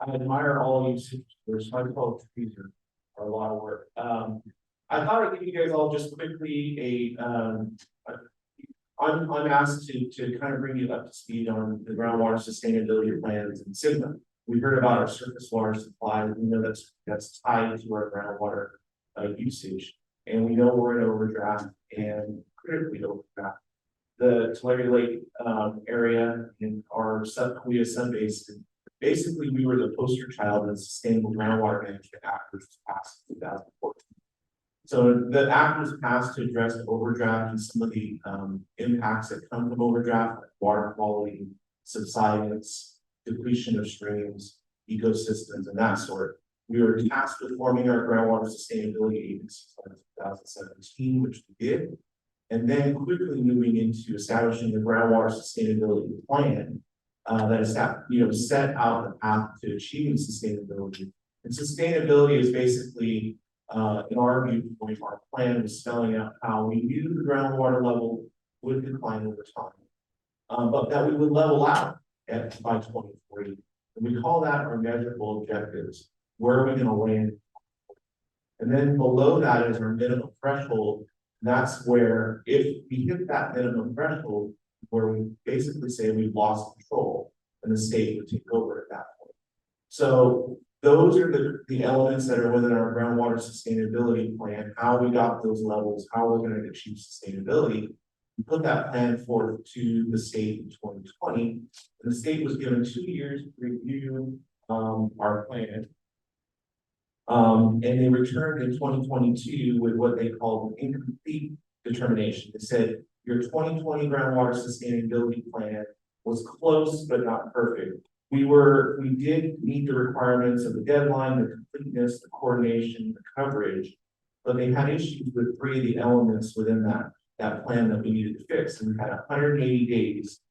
I admire all you superstars. My 12 trees are a lot of work. I thought I'd give you guys all just quickly I'm asked to kind of bring you up to speed on the groundwater sustainability plans in SGMA. We heard about our surface water supply. We know that's tied to our groundwater usage, and we know we're in overdraft and critically overdraft. The Tulare Lake area in our Kaweah Subbasin, basically we were the poster child of the Sustainable Groundwater Management Act, which was passed in 2014. So the act was passed to address overdraft and some of the impacts that come from overdraft, like water quality, subsidence, depletion of streams, ecosystems, and that sort. We were tasked with forming our groundwater sustainability agency in 2017, which we did, and then quickly moving into establishing the groundwater sustainability plan that set out the path to achieving sustainability. And sustainability is basically, in our viewpoint, our plan was spelling out how we knew the groundwater level would decline over time, but that we would level out by 2040. And we call that our measurable objectives. Where are we going to land? And then below that is our minimum threshold. That's where, if we hit that minimum threshold, where we basically say we've lost control, and the state would take over at that point. So those are the elements that are within our groundwater sustainability plan, how we got those levels, how we're going to achieve sustainability. We put that plan forth to the state in 2020, and the state was given 2 years to review our plan. And they returned in 2022 with what they called an incomplete determination. They said, your 2020 groundwater sustainability plan was close, but not perfect. We did meet the requirements of the deadline, the completeness, the coordination, the coverage, but they had issues with 3 of the elements within that plan that we needed to fix. And we had 180 days,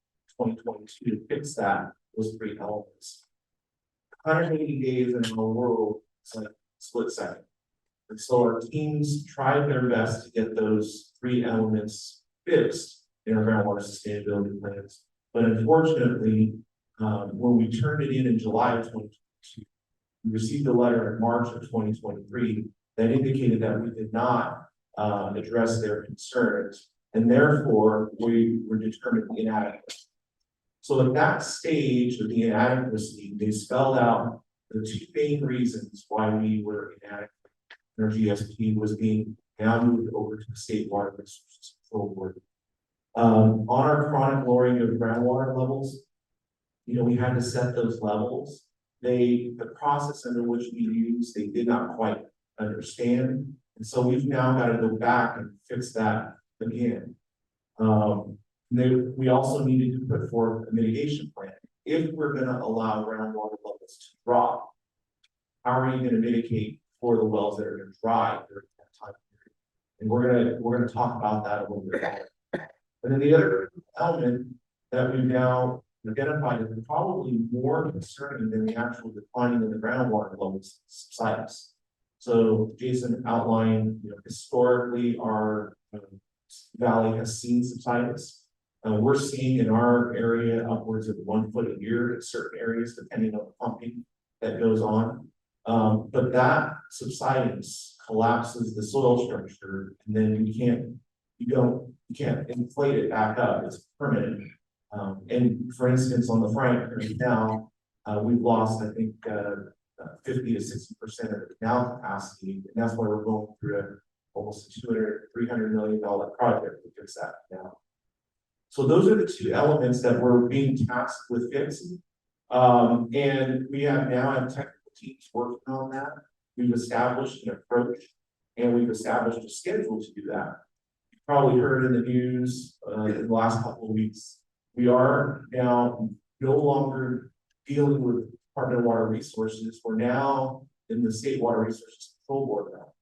2022, to fix those 3 elements. 180 days in our world, it's like split second. And so our teams tried their best to get those 3 elements fixed in our groundwater sustainability plans. But unfortunately, when we turned it in July of 2022, we received a letter in March of 2023 that indicated that we did not address their concerns, and therefore we were determined inadequate. So at that stage of the inadequacy, they spelled out the 2 main reasons why we were inadequate. Our GSP was being now moved over to the State Water Resources Control Board. On our chronic lowering of groundwater levels, we had to set those levels. The process under which we use, they did not quite understand. And so we've now got to go back and fix that again. We also needed to put forth a mitigation plan. If we're going to allow groundwater levels to drop, how are you going to mitigate for the wells that are going to dry during that time period? And we're going to talk about that a little bit later. And then the other element that we've now identified is probably more concerning than the actual declining in the groundwater levels subsides. So Jason outlined, historically our valley has seen subsidence. We're seeing in our area upwards of 1 foot a year in certain areas, depending on the pumping that goes on. But that subsidence collapses the soil structure, and then you can't inflate it back up. It's permanent. And for instance, on the Frank right now, we've lost, I think, 50 to 60% of the canal capacity, and that's why we're going through almost a $300 million project to fix that now. So those are the 2 elements that we're being tasked with fixing. And we now have technical teams working on that. We've established an approach, and we've established a schedule to do that. You've probably heard in the news in the last couple of weeks, we are now no longer dealing with Department of Water Resources. We're now in the State Water Resources Control Board now.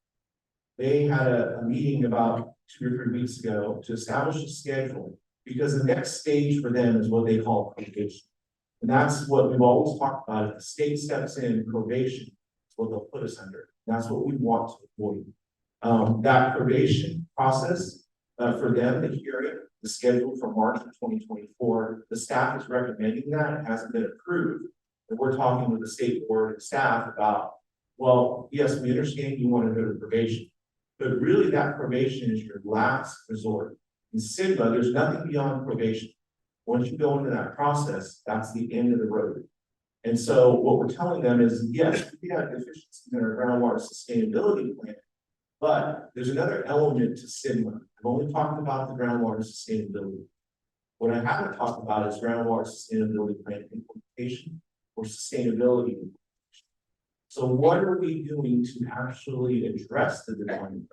They had a meeting about 2 or 3 weeks ago to establish a schedule, because the next stage for them is what they call probation. And that's what we've always talked about. If the state steps in, probation is what they'll put us under. That's what we want to avoid. That probation process for them, the hearing, the schedule for March of 2024, the staff is recommending that. It hasn't been approved. And we're talking with the state board and staff about, well, yes, we understand you want to go to probation, but really that probation is your last resort. In SGMA, there's nothing beyond probation. Once you go into that process, that's the end of the road. And so what we're telling them is, yes, we have deficiencies in our groundwater sustainability plan, but there's another element to SGMA. I've only talked about the groundwater sustainability. What I haven't talked about is groundwater sustainability plan implementation or sustainability. So what are we doing to actually address the decline?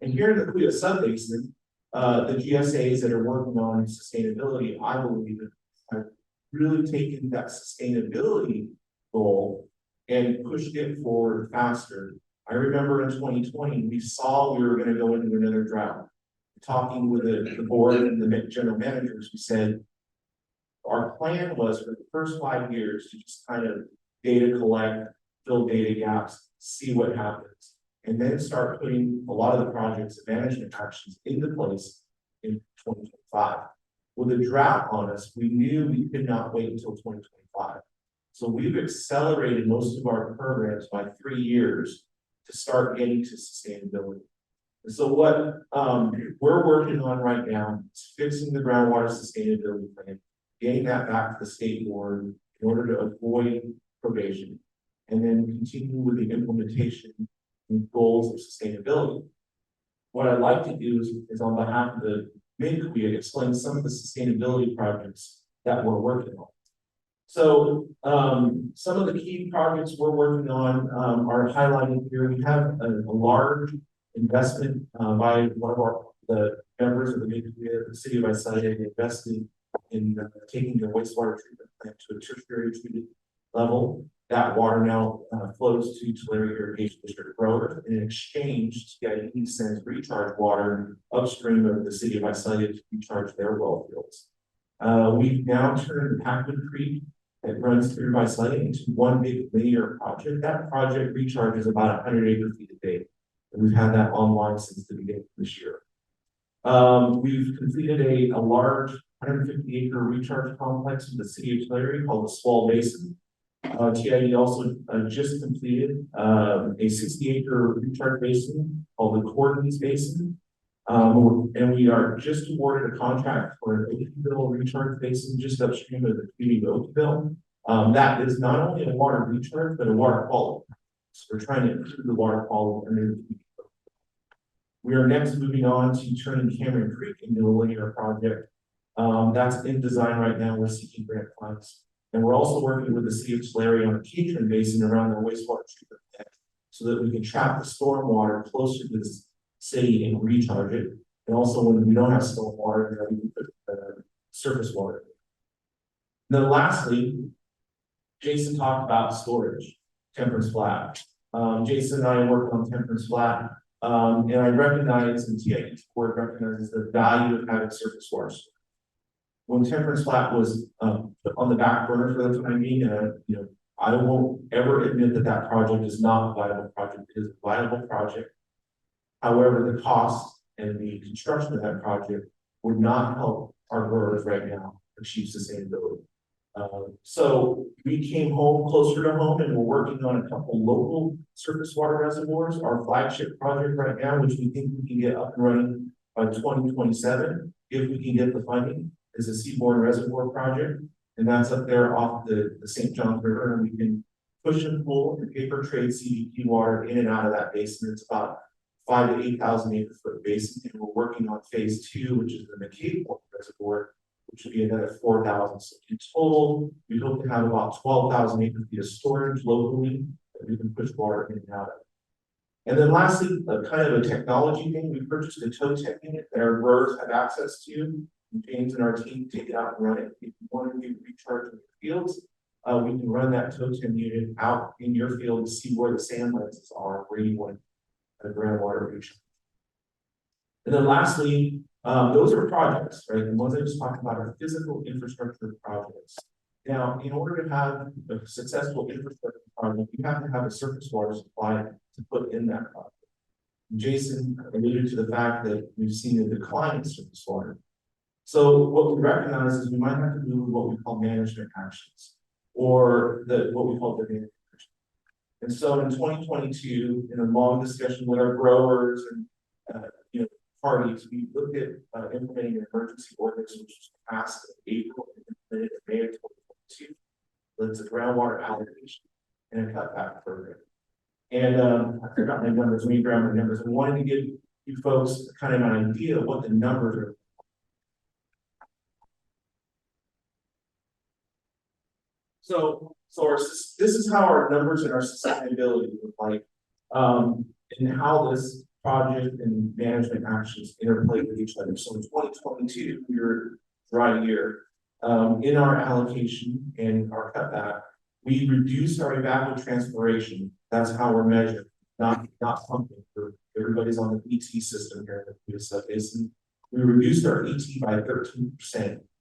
And here in the Kaweah Subbasin, the GSAs that are working on sustainability, I believe, have really taken that sustainability goal and pushed it forward faster. I remember in 2020, we saw we were going to go into another drought. Talking with the board and the general managers, we said, our plan was for the first 5 years to just kind of data collect, fill data gaps, see what happens, and then start putting a lot of the projects and management actions into place in 2025. With a drought on us, we knew we could not wait until 2025. So we've accelerated most of our programs by 3 years to start getting to sustainability. And so what we're working on right now is fixing the groundwater sustainability plan, getting that back to the state board in order to avoid probation, and then continue with the implementation and goals of sustainability. What I'd like to do is on behalf of the Mid-Kaweah, explain some of the sustainability projects that we're working on. So some of the key projects we're working on are highlighted here. We have a large investment by one of the members of the Mid-Kaweah, the city of Visalia, invested in taking the wastewater treatment plant to a tertiary treated level. That water now flows to Tulare Irrigation District growers. In exchange, TIE sends recharge water upstream of the city of Visalia to recharge their well fields. We've now turned Hagman Creek that runs through Visalia into one big linear project. That project recharges about 100 acre-feet a day. And we've had that online since the beginning of this year. We've completed a large 150 acre recharge complex in the city of Tulare called the Swall Basin. TIE also just completed a 60 acre recharge basin called the Courtney's Basin. And we are just awarded a contract for an Oakville recharge basin just upstream of the community of Oakville. That is not only a water recharge, but a water quality. So we're trying to improve the water quality under the community. We are next moving on to turning Cameron Creek into a linear project. That's in design right now. We're seeking grant funds. And we're also working with the city of Tulare on a catering basin around their wastewater treatment plant so that we can trap the storm water closer to the city and recharge it. And also when we don't have storm water, we can put surface water. And then lastly, Jason talked about storage, Temperance Flat. Jason and I worked on Temperance Flat. And I recognize, and TIE's board recognizes the value of having surface water storage. When Temperance Flat was on the back burner for the time being, I won't ever admit that that project is not a viable project. It is a viable project. However, the cost and the construction of that project would not help our growers right now achieve sustainability. So we came home closer to home and we're working on a couple local surface water reservoirs. Our flagship project right now, which we think we can get up and running by 2027, if we can get the funding, is a seaborne reservoir project. And that's up there off the St. Johns River. And we can push and pull and paper trade CDP water in and out of that basin. It's about 5,000 to 8,000 acre foot basin. And we're working on phase 2, which is the Mid-Kaweah reservoir, which would be another 4,000. So in total, we hope to have about 12,000 acre feet of storage locally that we can push water in and out of. And then lastly, kind of a technology thing, we purchased a tow tech unit that our growers have access to. James and our team take it out and run it. If you want to do recharge in your fields, we can run that tow tech unit out in your field to see where the sand lenses are, where you want a groundwater recharge. And then lastly, those are projects, right? The ones I just talked about are physical infrastructure projects. Now, in order to have a successful infrastructure project, you have to have a surface water supply to put in that project. Jason alluded to the fact that we've seen a decline in surface water. So what we recognize is we might have to do what we call management actions, or what we call demand. And so in 2022, in a long discussion with our growers and parties, we looked at implementing an emergency ordinance, which was passed in April and implemented in May of 2022. That's a groundwater allocation and a cutback program. And I forgot my numbers, let me grab my numbers. I wanted to give you folks kind of an idea of what the numbers are. So this is how our numbers and our sustainability look like, and how this project and management actions interplay with each other. So in 2022, we were dry year. In our allocation and our cutback, we reduced our evapotranspiration. That's how we're measured, not pumping. Everybody's on the ET system here in the Kaweah Subbasin. We reduced our ET by 13%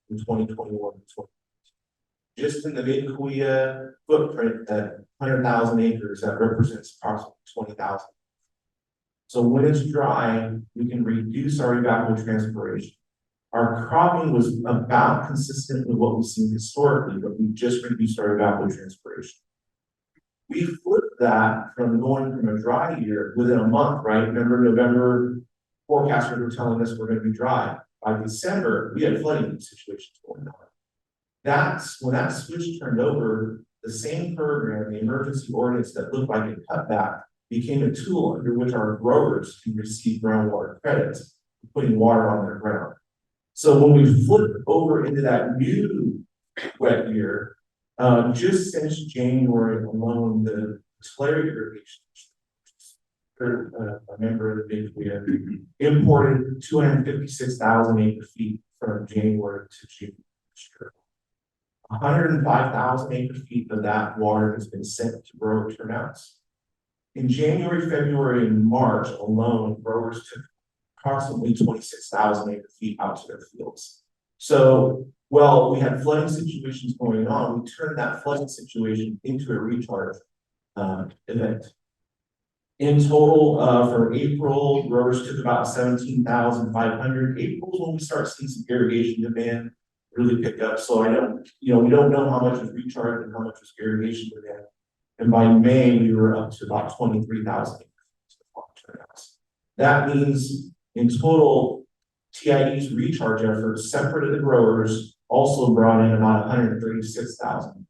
in 2021 to 2022. Just in the Mid-Kaweah footprint, that 100,000 acres, that represents approximately 20,000. So when it's dry, we can reduce our evapotranspiration. Our cropping was about consistent with what we've seen historically, but we just reduced our evapotranspiration. We flipped that from going from a dry year within a month, right? Remember, November forecasters were telling us we're going to be dry. By December, we had flooding situations going on. That's when that switch turned over, the same program, the emergency ordinance that looked like a cutback, became a tool under which our growers can receive groundwater credits for putting water on their ground. So when we flip over into that new wet year, just since January alone, the Tulare irrigation, a member of the Mid-Kaweah, imported 256,000 acre feet from January to June this year. 105,000 acre feet of that water has been sent to grower turnouts. In January, February, and March alone, growers took approximately 26,000 acre feet out to their fields. So, well, we had flooding situations going on. We turned that flooding situation into a recharge event. In total, for April, growers took about 17,500. April's when we start seeing some irrigation demand really pick up. So I don't, we don't know how much was recharged and how much was irrigation demand. And by May, we were up to about 23,000 acres. That means in total, TIE's recharge efforts, separate of the growers, also brought in about 136,000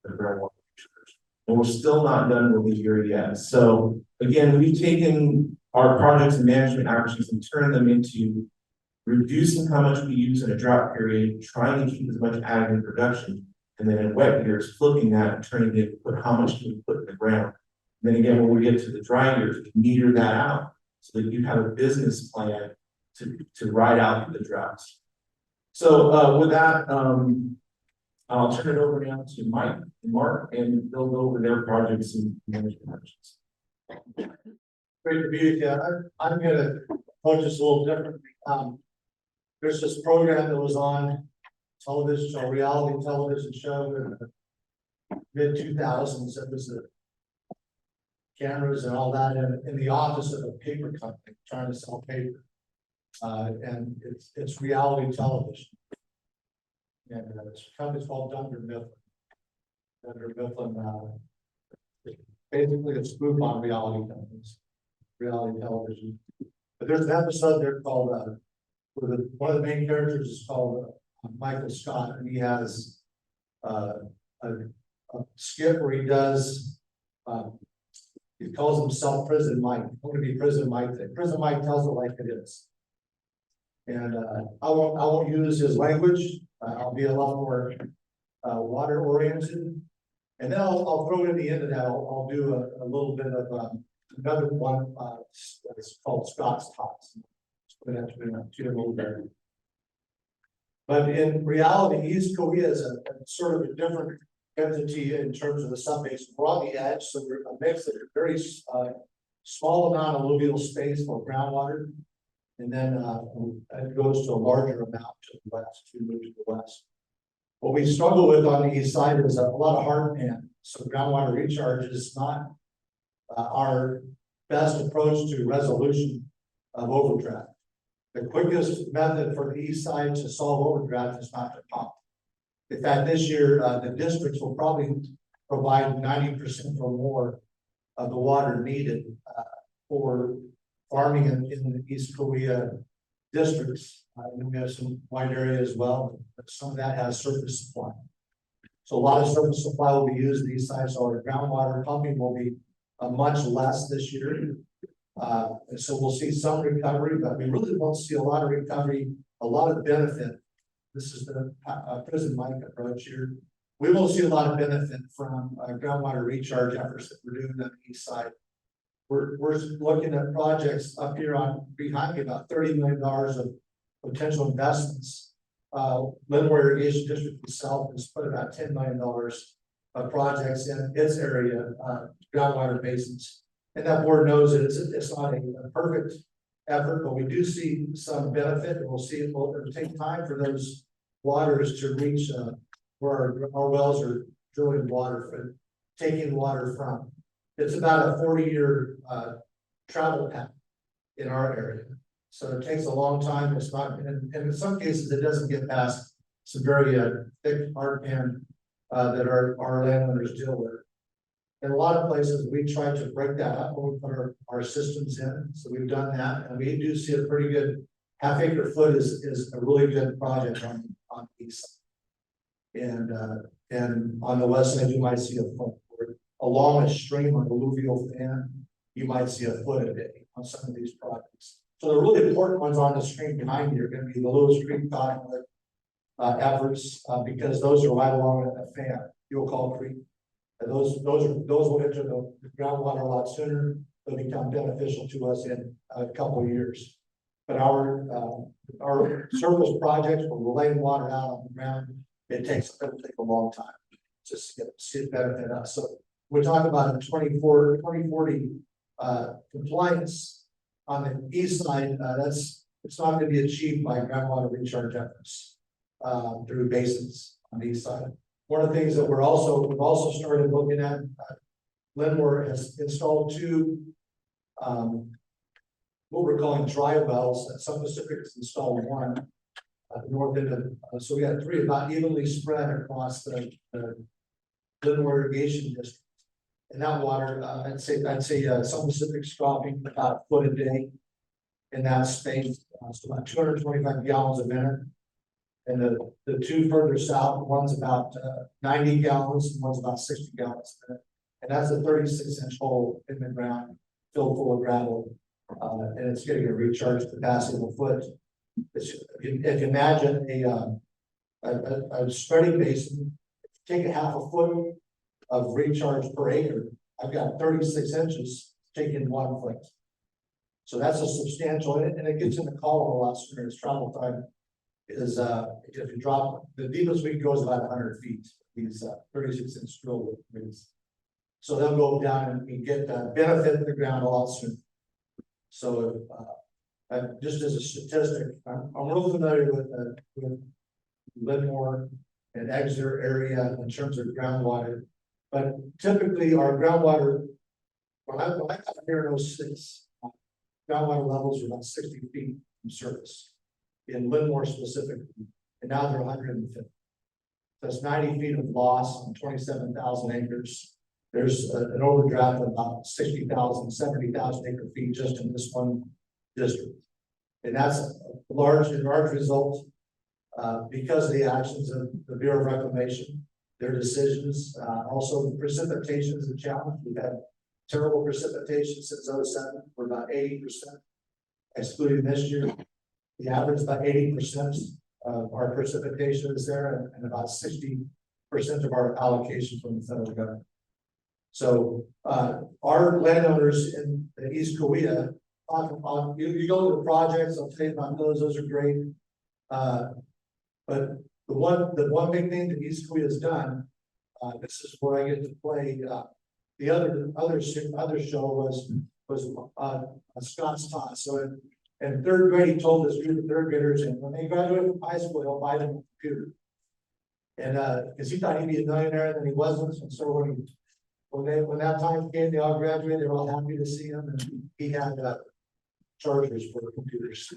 groundwater recharge. And we're still not done with the year yet. So again, we've taken our projects and management actions and turned them into reducing how much we use in a drought period, trying to keep as much ag in production, and then in wet years, flipping that and turning it to how much can we put in the ground. And then again, when we get to the dry years, we can meter that out so that you have a business plan to ride out the droughts. So with that, I'll turn it over now to Mike and Mark, and they'll go over their projects and management actions. Great to be with you. I'm going to approach this a little differently. There's this program that was on television, a reality television show in the mid-2000s. It was the cameras and all that in the office of a paper company trying to sell paper. And it's reality television. And it's a company called Dunder Mifflin. Dunder Mifflin, basically a spoof on reality companies, reality television. But there's an episode there called, where one of the main characters is called Michael Scott, and he has a skit where he does, he calls himself Prison Mike. I'm going to be Prison Mike today. Prison Mike tells it like it is. And I won't use his language. I'll be a lot more water oriented. And then I'll throw in the end of that. I'll do a little bit of another one. It's called Scott's Talks. But in reality, East Kaweah is a sort of a different entity in terms of the subbasin. We're on the edge, so we're a mix of a very small amount of alluvial space for groundwater, and then it goes to a larger amount to the west, to move to the west. What we struggle with on the east side is a lot of hard pan. So groundwater recharge is not our best approach to resolution of overdraft. The quickest method for the east side to solve overdraft is not to pump. In fact, this year, the districts will probably provide 90% or more of the water needed for farming in the East Kaweah districts. And we have some wide area as well, but some of that has surface supply. So a lot of surface supply will be used in these sites, so our groundwater pumping will be much less this year. And so we'll see some recovery, but we really won't see a lot of recovery, a lot of benefit. This is the President Mike approach here. We will see a lot of benefit from groundwater recharge efforts that we're doing on the east side. We're looking at projects up here on behind me, about $30 million of potential investments. Linmore Irrigation District itself has put about $10 million of projects in its area, groundwater basins. And that board knows that it's not a perfect effort, but we do see some benefit, and we'll see it'll take time for those waters to reach where our wells are drilling water for taking water from. It's about a 40-year travel path in our area. So it takes a long time. It's not, and in some cases, it doesn't get past some very thick hard pan that our landowners deal with. In a lot of places, we try to break that up when we put our systems in. So we've done that, and we do see a pretty good half-acre foot is a really good project on the east side. And on the west side, you might see a foot. Along a stream or alluvial fan, you might see a foot a day on some of these projects. So the really important ones on the screen behind you are going to be the Lewis Creek Cottonwood efforts, because those are right along a fan, Fuel Call Creek. And those will enter the groundwater a lot sooner. They'll become beneficial to us in a couple of years. But our surface projects, where we're laying water out on the ground, it'll take a long time just to see it benefit us. So we're talking about a 2040 compliance on the east side. It's not going to be achieved by groundwater recharge efforts through basins on the east side. One of the things that we've also started looking at, Linmore has installed two what we're calling dry wells. Some Pacific has installed one at the north end of, so we got three about evenly spread across the Linmore Irrigation District. And that water, I'd say some Pacific's dropping about a foot a day in that space, so about 225 gallons a minute. And the two further south, one's about 90 gallons, and one's about 60 gallons a minute. And that's a 36-inch hole in the ground filled full of gravel, and it's getting a recharge capacity of a foot. If you imagine a spreading basin, take a half a foot of recharge per acre. I've got 36 inches taking 1 foot. So that's a substantial, and it gets in the column a lot sooner. Its travel time is, if you drop, the deepest we can go is about 100 feet, these 36-inch drill rigs. So they'll go down and get benefit in the ground a lot sooner. So just as a statistic, I'm real familiar with Linmore and Exeter area in terms of groundwater. But typically our groundwater, when I got here in 06, groundwater levels are about 60 feet from surface in Linmore specifically, and now they're 150. So that's 90 feet of loss on 27,000 acres. There's an overdraft of about 60,000, 70,000 acre feet just in this one district. And that's a large result because of the actions of the Bureau of Reclamation, their decisions. Also, precipitation is a challenge. We've had terrible precipitation since 07. We're about 80%, excluding this year. The average is about 80% of our precipitation is there, and about 60% of our allocation from the federal government. So our landowners in the East Kaweah, you go to the projects, I'll tell you about those are great. But the one big thing that East Kaweah has done, this is where I get to play. The other show was Scott's Toss. So in third grade, he told this group of third graders, and when they graduate from high school, he'll buy them a computer. And because he thought he'd be a millionaire, and then he wasn't. And so when that time came, they all graduated. They were all happy to see him, and he had chargers for computers.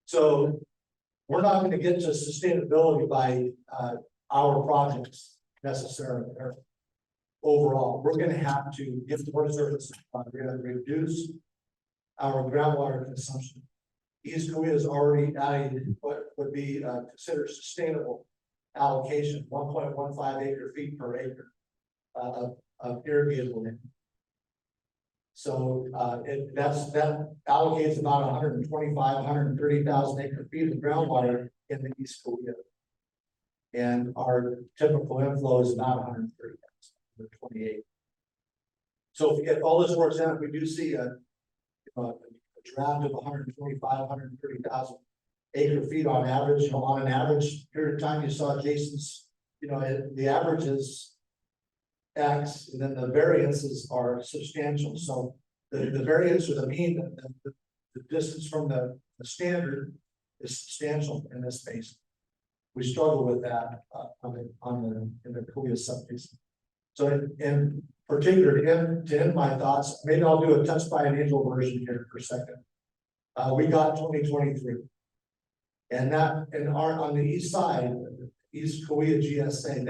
So we're not gonna get to sustainability by, our projects necessarily, or overall, we're gonna have to give more services, we're gonna reduce our groundwater consumption. East Kaweah is already adding what would be considered sustainable allocation, 1.15 acre feet per acre of irrigatable land. So that allocates about 125, 130,000 acre feet of groundwater in the East Kaweah. And our typical inflow is about 130,000, 128. So if all this works out, we do see a draft of 125, 130,000 acre feet on average. You know, on an average period of time, you saw Jason's, the average is X, and then the variances are substantial. So the variance or the mean, the distance from the standard is substantial in this space. We struggle with that in the Kaweah Subbasin. So in particular, to end my thoughts, maybe I'll do a touch by an angel version here for a second. We got 2023, and on the east side, East Kaweah GSA,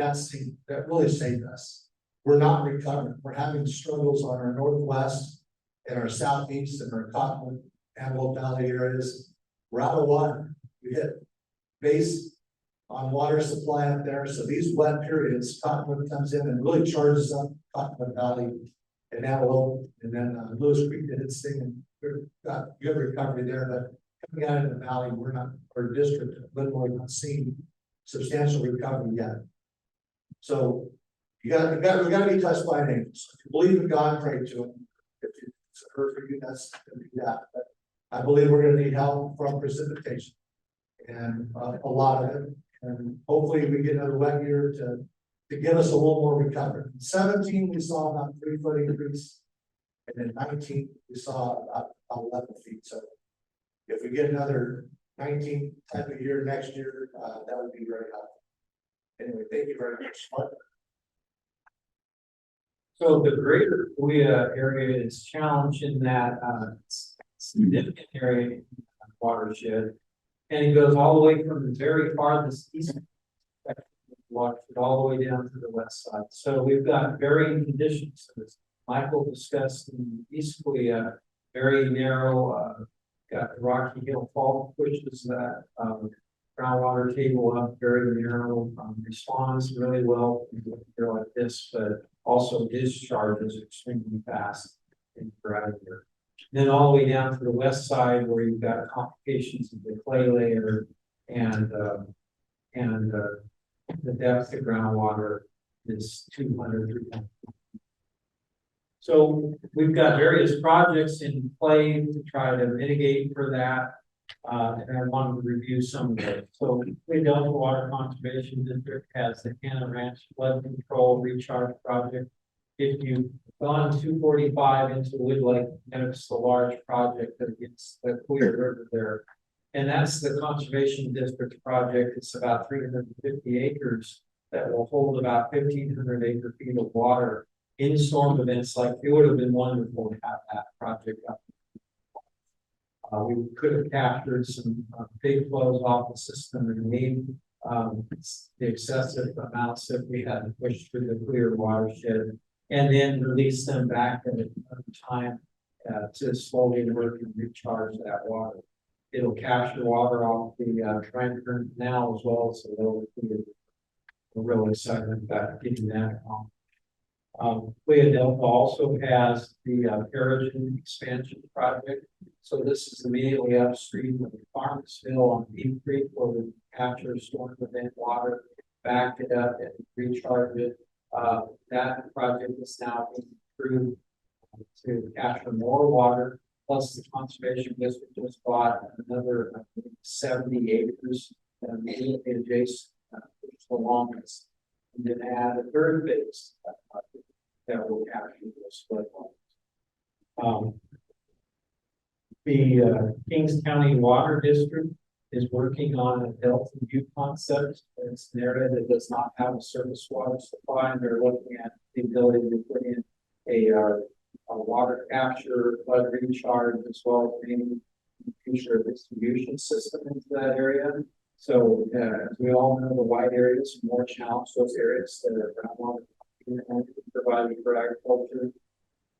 that really saved us. We're not recovering. We're having struggles on our northwest and our southeast and our Cottonwood, Antelope Valley areas. We're out of water. We hit base on water supply up there. So these wet periods, Cottonwood comes in and really charges up Cottonwood Valley and Antelope, and then Lewis Creek did its thing, and we've got good recovery there. But coming out of the valley, we're not, our district, literally not seeing substantial recovery yet. So we got to be touched by an angel. So if you believe in God, pray to him. If it's occurred for you, that's going to be that. But I believe we're going to need help from precipitation, and a lot of it. And hopefully we get another wet year to give us a little more recovery. In 17, we saw about 3 foot increase, and in 19, we saw about 11 feet. So if we get another 19 type of year next year, that would be very helpful. Anyway, thank you very much. So the greater Kaweah area is challenged in that significant area in the watershed, and it goes all the way from the very farthest east section of the watershed all the way down to the west side. So we've got varying conditions. As Michael discussed in East Kaweah, very narrow, got the Rocky Hill Fault, which is that groundwater table up, very narrow, responds really well here like this, but also discharges extremely fast in here. Then all the way down to the west side, where you've got complications of the clay layer and the depth of groundwater is 200, 300. So we've got various projects in play to try to mitigate for that. And I wanted to review some of those. So the Delta Water Conservation District has the Cannon Ranch Flood Control Recharge Project. If you've gone 245 into Wood Lake, notice the large project that gets the Kaweah River there. And that's the Conservation District project. It's about 350 acres that will hold about 1,500 acre feet of water in storm events. Like, it would have been wonderful to have that project up. We could have captured some big flows off the system and made the excessive amounts that we had to push through the clear watershed, and then release them back at a time to slowly work and recharge that water. It'll capture water off the Franklin Canal as well as the lower clear. We're really excited about getting that on. Kaweah Delta also has the Peregrine expansion project. So this is immediately upstream of Farmersville on Deep Creek, where we capture storm event water, back it up and recharge it. That project is now being approved to capture more water. Plus, the conservation district just bought another 70 acres immediately adjacent to the longest, and then add a third phase that will capture those flood waters. The Kings County Water District is working on a Delta View concept. It's an area that does not have a surface water supply, and they're looking at the ability to put in a water capture, flood recharge, as well as maybe future distribution system into that area. So, as we all know, the wide areas are more challenged, those areas that are groundwater providing for agriculture.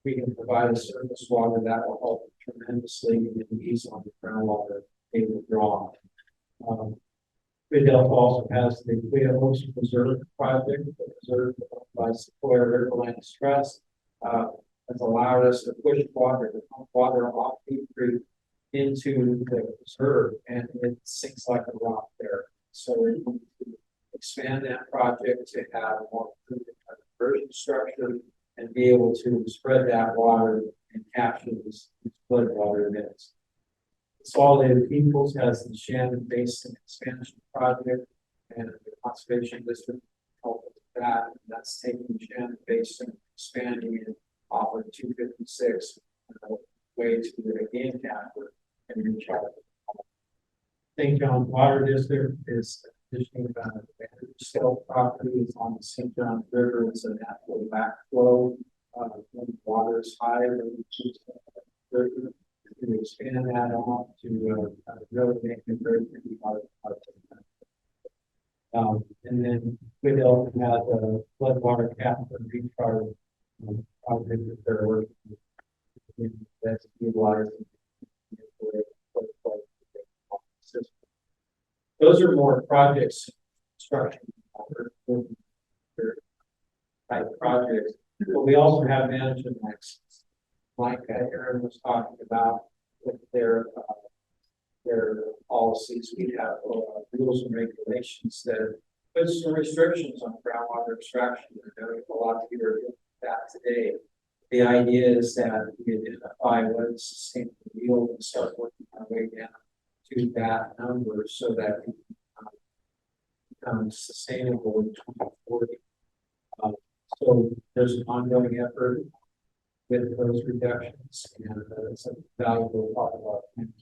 We can provide a surface water that will help tremendously in ease on the groundwater table draw. Delta also has the Kaweah Preserve project, the preserve by Kaweah Riverland Stress, has allowed us to push water, to pump water off Deep Creek into the reserve, and it sinks like a rock there. So we need to expand that project to have a more conversion structure and be able to spread that water and capture this flood water that's. Consolidated Peoples has the Shannon Basin Expansion Project, and the Conservation District helped with that. And that's taking Shannon Basin, expanding it off of 256 way to the game capper and recharge. St. John's Water District is additionally about scale property is on the St. John's River. It's a natural backflow. When the water is high, to expand that off to really make it very part of and then we also have a floodwater capture and recharge project that they're working with that's utilizing system. Those are more projects, construction type projects, but we also have management excellence. Like Aaron was talking about with their policies, we have rules and regulations that put some restrictions on groundwater extraction. I know a lot of you are doing that today. The idea is that we identify what is sustainable yield and start working our way down to that number so that we can become sustainable in 2040. So there's an ongoing effort with those reductions, and it's a valuable part of our plan.